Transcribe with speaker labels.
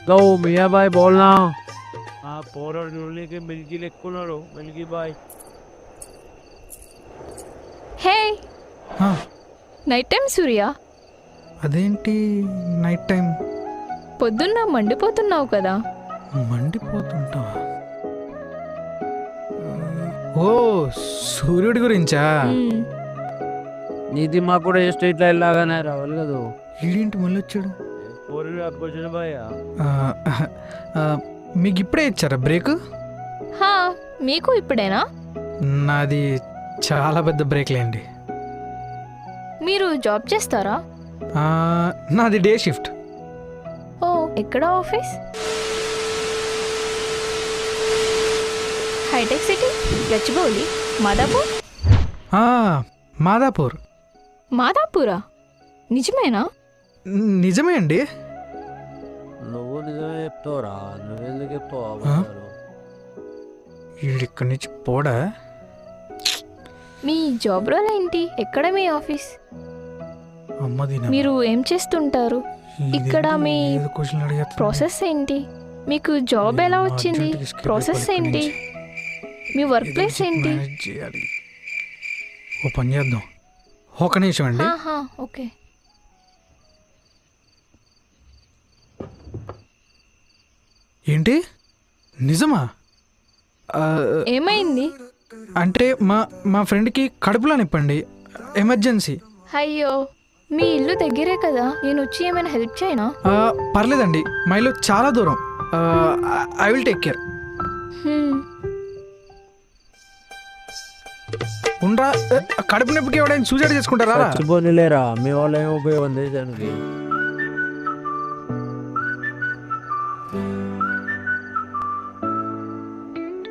Speaker 1: लो मियाँ भाई बोलना పోరాడు చూడలేక మిల్కీలు ఎక్కున్నాడు మిల్కీ బాయ్
Speaker 2: హే నైట్ టైం సూర్య,
Speaker 3: అదేంటి నైట్ టైం
Speaker 2: పొద్దున్న మండిపోతున్నావు కదా.
Speaker 3: మండిపోతుంటావా? ఓ సూర్యుడి గురించా?
Speaker 2: మ్మ్.
Speaker 1: నీది మాకు కూడా ఏ స్ట్రీట్ లైట్ లాగానే రావాలి కదా
Speaker 3: ఈడేంటి మళ్ళీ వచ్చాడు?
Speaker 1: పోరాడు అక్కొచ్చిన బాయ్
Speaker 3: ఆ, ఆ, మీకు ఇప్పుడే ఇచ్చారా బ్రేక్?
Speaker 2: హా, మీకు ఇప్పుడేనా?
Speaker 3: నాది చాలా పెద్ద బ్రేక్లేండి.
Speaker 2: మీరు జాబ్ చేస్తారా?
Speaker 3: ఆ, నాది డే షిఫ్ట్.
Speaker 2: ఓ, ఎక్కడ ఆఫీస్? హైటెక్ సిటీ, గచ్చిబౌలి, మాదాపూర్.
Speaker 3: ఆ, మాదాపూర్.
Speaker 2: మాదాపూరా? నిజమేనా?
Speaker 3: నిజమే అండి.
Speaker 1: నువ్వు నిజమే చెప్తావురా నువ్వెందుకు చెప్తావు
Speaker 3: ఆ?
Speaker 1: అబద్ధాలు?
Speaker 3: వీడిక్కడి నుంచి పోడా?
Speaker 2: మీ జాబ్ రోల్ ఏంటి? ఎక్కడ మీ ఆఫీస్?
Speaker 3: అమ్మది
Speaker 2: మీరు ఏం చేస్తుంటారు? ఇక్కడ మీ ప్రాసెస్ ఏంటి? మీకు జాబ్ ఎలా వచ్చింది? ప్రాసెస్ ఏంటి? మీ వర్క్ ప్లేస్ ఏంటి?
Speaker 3: ఓ పని చేద్దాం, ఒక నిమిషం అండి.
Speaker 2: ఆహా, ఓకే.
Speaker 3: ఏంటి నిజమా? ఆ,
Speaker 2: ఏమైంది?
Speaker 3: అంటే మా ఫ్రెండ్కి కడుపులో నిప్పండి, ఎమర్జెన్సీ.
Speaker 2: అయ్యో, మీ ఇల్లు దగ్గరే కదా, నేను వచ్చి ఏమైనా హెల్ప్ చేయనా?
Speaker 3: పర్లేదండి, మా ఇల్లు చాలా దూరం. I will take care.
Speaker 2: హ్మ్.
Speaker 3: ఉండరా, కడుపు నొప్పికి ఎవడైనా సూసైడ్ చేసుకుంటారా?
Speaker 1: చచ్చిపోనిలేరా మీ వాళ్ళు ఏం ఉపయోగం దేశానికి?